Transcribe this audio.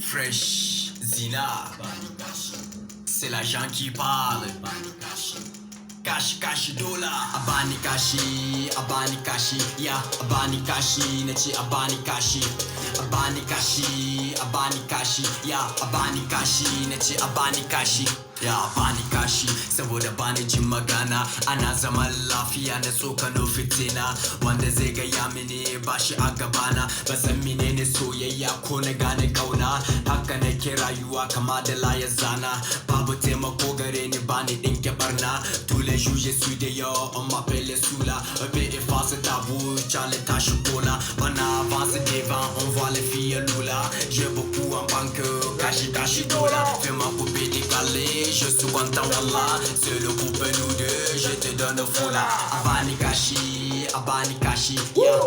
Fresh, Zina, c'est l'agent qui parle. Kashi dola, abani kashi, yeah, abani kashi, nace abani kashi, yeah, abani kashi, nace abani kashi. Ya bani kashi saboda bani jin magana, ana zaman lafiya na tsokano fitina, wanda zai gaya mini bashi a gabana. Ban san menene soyayya ko na gane kauna, haka nake rayuwa kama da layar zana. Babu taimako gare ni bani dinke barna. Tous les jours je suis dehors, on m'appelle Soula. Ebe efface tabou, chale ta chocolat. On avance devant, on voit les filles loula. J'ai beaucoup en banque, kashi dola. Fais ma poupée décalée, je suis content wallah. C'est le couple nous deux, je te donne foula. Abani kashi, yeah.